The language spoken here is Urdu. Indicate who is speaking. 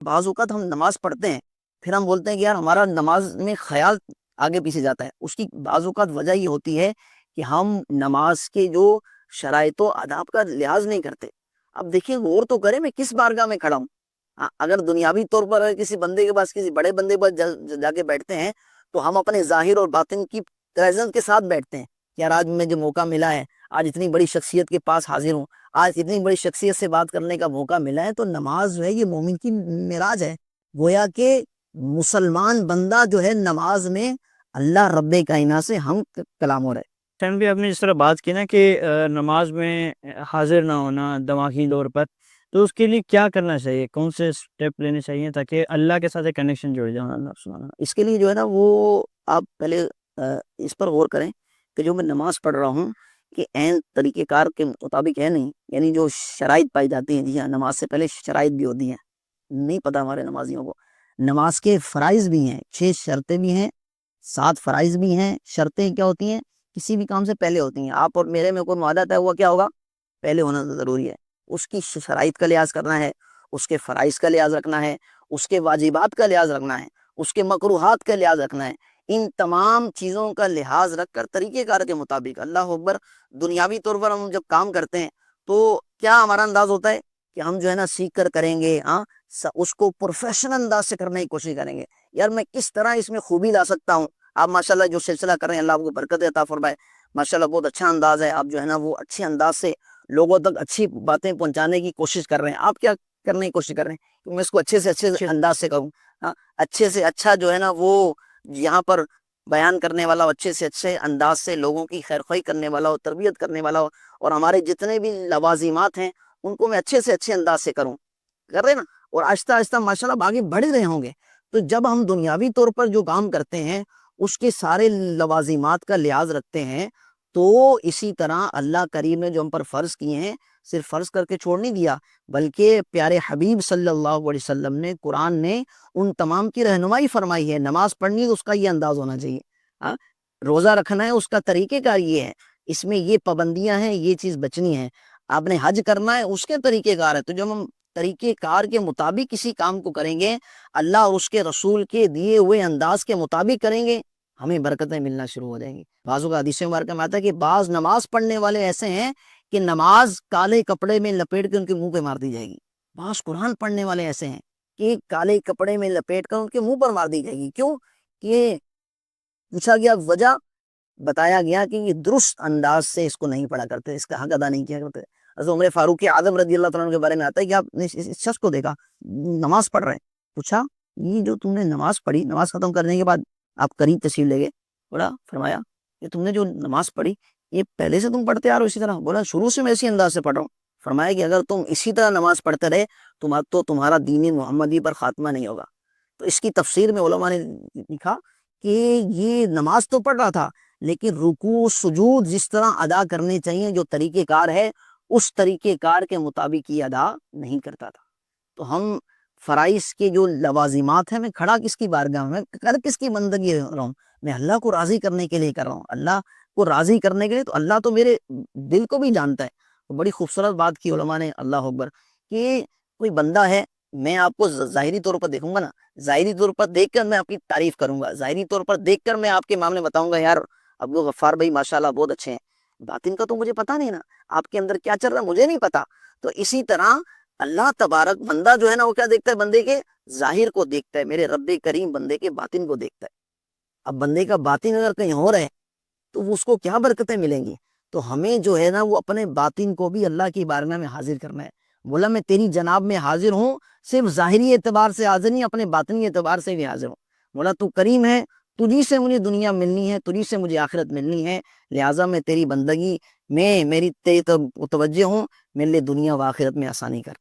Speaker 1: بعض اوقات ہم نماز پڑھتے ہیں، پھر ہم بولتے ہیں کہ یار ہمارا نماز میں خیال آگے پیچھے جاتا ہے. اس کی بعض اوقات وجہ یہ ہوتی ہے کہ ہم نماز کے جو شرائط و آداب کا لحاظ نہیں کرتے. اب دیکھیں غور تو کریں میں کس بارگاہ میں کھڑا ہوں. اگر دنیاوی طور پر کسی بندے کے پاس، کسی بڑے بندے کے پاس جا کے بیٹھتے ہیں تو ہم اپنے ظاہر اور باطن کی پریزنس کے ساتھ بیٹھتے ہیں. یار آج مجھے موقع ملا ہے، آج اتنی بڑی شخصیت کے پاس حاضر ہوں، آج اتنی بڑی شخصیت سے بات کرنے کا موقع ملا ہے. تو نماز جو ہے یہ مومن کی معراج ہے. گویا کہ مسلمان بندہ جو ہے نماز میں اللہ رب کائنات سے ہم کلام ہو رہے.
Speaker 2: ٹائم بھی آپ نے جس طرح بات کی نا کہ نماز میں حاضر نہ ہونا دماغی طور پر، تو اس کے لیے کیا کرنا چاہیے، کون سے اسٹیپ لینے چاہیے تاکہ اللہ کے ساتھ ایک کنیکشن جڑ جائے؟
Speaker 1: اس کے لیے جو ہے نا وہ آپ پہلے اس پر غور کریں کہ جو میں نماز پڑھ رہا ہوں کہ عین طریقہ کار کے مطابق ہے نہیں. یعنی جو شرائط پائی جاتی ہیں، جی ہاں نماز سے پہلے شرائط بھی ہوتی ہیں، نہیں پتہ ہمارے نمازیوں کو. نماز کے فرائض بھی ہیں، 6 شرطیں بھی ہیں، 7 فرائض بھی ہیں. شرطیں کیا ہوتی ہیں؟ کسی بھی کام سے پہلے ہوتی ہیں. آپ اور میرے میں کوئی معاہدہ طے ہوا، کیا ہوگا؟ پہلے ہونا ضروری ہے. اس کی شرائط کا لحاظ کرنا ہے، اس کے فرائض کا لحاظ رکھنا ہے، اس کے واجبات کا لحاظ رکھنا ہے، اس کے مکروہات کا لحاظ رکھنا ہے. ان تمام چیزوں کا لحاظ رکھ کر طریقہ کار کے مطابق اللہ اکبر دنیاوی طور پر ہم جب کام کرتے ہیں تو کیا ہمارا انداز ہوتا ہے کہ ہم جو ہے نا سیکھ کر کریں گے، اس کو پروفیشنل انداز سے کرنے کی کوشش کریں گے. یار میں کس طرح اس میں خوبی لا سکتا ہوں. آپ ماشاءاللہ جو سلسلہ کر رہے ہیں اللہ آپ کو برکت عطا فرمائے. ماشاءاللہ بہت اچھا انداز ہے. آپ جو ہے نا وہ اچھے انداز سے لوگوں تک اچھی باتیں پہنچانے کی کوشش کر رہے ہیں. آپ کیا کرنے کی کوشش کر رہے ہیں کہ میں اس کو اچھے سے اچھے انداز سے کروں، اچھے سے اچھا جو ہے نا وہ یہاں پر بیان کرنے والا ہو، اچھے سے اچھے انداز سے لوگوں کی خیرخواہی کرنے والا ہو، تربیت کرنے والا ہو، اور ہمارے جتنے بھی لوازمات ہیں ان کو میں اچھے سے اچھے انداز سے کروں. کر رہے نا، اور آہستہ آہستہ ماشاءاللہ آگے بڑھ رہے ہوں گے. تو جب ہم دنیاوی طور پر جو کام کرتے ہیں اس کے سارے لوازمات کا لحاظ رکھتے ہیں، تو اسی طرح اللہ کریم نے جو ہم پر فرض کیے ہیں صرف فرض کر کے چھوڑ نہیں دیا، بلکہ پیارے حبیب صلی اللہ علیہ وسلم نے، قرآن نے ان تمام کی رہنمائی فرمائی ہے. نماز پڑھنی تو اس کا یہ انداز ہونا چاہیے، روزہ رکھنا ہے اس کا طریقہ کار یہ ہے، اس میں یہ پابندیاں ہیں، یہ چیز بچنی ہے. آپ نے حج کرنا ہے اس کے طریقہ کار ہے. تو جب ہم طریقہ کار کے مطابق کسی کام کو کریں گے، اللہ اور اس کے رسول کے دیے ہوئے انداز کے مطابق کریں گے، ہمیں برکتیں ملنا شروع ہو جائیں گی. بعضوں کا حدیث مبارکہ میں آتا ہے کہ بعض نماز پڑھنے والے ایسے ہیں کہ نماز کالے کپڑے میں لپیٹ کے ان کے منہ پہ مار دی جائے گی. بعض قرآن پڑھنے والے ایسے ہیں کہ کالے کپڑے میں لپیٹ کر ان کے منہ پر مار دی جائے گی. کیوں؟ کہ پوچھا گیا، وجہ بتایا گیا کہ یہ درست انداز سے اس کو نہیں پڑھا کرتے، اس کا حق ادا نہیں کیا کرتے. حضرت عمر فاروق اعظم رضی اللہ تعالیٰ عنہ کے بارے میں آتا ہے کہ آپ نے اس شخص کو دیکھا نماز پڑھ رہے ہیں. پوچھا یہ جو تم نے نماز پڑھی، نماز ختم کرنے کے بعد آپ قریب تشریف لے گئے، بولا فرمایا کہ تم نے جو نماز پڑھی یہ پہلے سے تم پڑھتے آ رہے ہو اسی طرح؟ بولا شروع سے میں اسی انداز سے پڑھ رہا ہوں. فرمایا کہ اگر تم اسی طرح نماز پڑھتے رہے تو تمہارا دین محمدی پر خاتمہ نہیں ہوگا. تو اس کی تفسیر میں علماء نے لکھا کہ یہ نماز تو پڑھ رہا تھا لیکن رکوع سجود جس طرح ادا کرنے چاہیے جو طریقہ کار ہے اس طریقہ کار کے مطابق یہ ادا نہیں کرتا تھا. تو ہم فرائض کے جو لوازمات ہیں، میں کھڑا کس کی بارگاہ میں کر کس کی بندگی رہا ہوں؟ میں اللہ کو راضی کرنے کے لیے کر رہا ہوں. اللہ کو راضی کرنے کے لیے تو اللہ تو میرے دل کو بھی جانتا ہے. تو بڑی خوبصورت بات کی علماء نے، اللہ اکبر، کہ کوئی بندہ ہے، میں آپ کو ظاہری طور پر دیکھوں گا نا، ظاہری طور پر دیکھ کر میں آپ کی تعریف کروں گا، ظاہری طور پر دیکھ کر میں آپ کے معاملے بتاؤں گا یار ابو غفار بھائی ماشاءاللہ بہت اچھے ہیں. باطن کا تو مجھے پتا نہیں نا، آپ کے اندر کیا چل رہا ہے مجھے نہیں پتا. تو اسی طرح اللہ تبارک بندہ جو ہے نا وہ کیا دیکھتا ہے؟ بندے کے ظاہر کو دیکھتا ہے. میرے رب کریم بندے کے باطن کو دیکھتا ہے. اب بندے کا باطن اگر کہیں اور ہے تو اس کو کیا برکتیں ملیں گی؟ تو ہمیں جو ہے نا وہ اپنے باطن کو بھی اللہ کی بارگاہ میں حاضر کرنا ہے. بولا میں تیری جناب میں حاضر ہوں، صرف ظاہری اعتبار سے حاضر نہیں، اپنے باطنی اعتبار سے بھی حاضر ہوں. بولا تو کریم ہے، تجھی سے مجھے دنیا ملنی ہے، تجھی سے مجھے آخرت ملنی ہے، لہٰذا میں تیری بندگی میں میری تیری توجہ ہوں، میرے لیے دنیا و آخرت میں آسانی کر.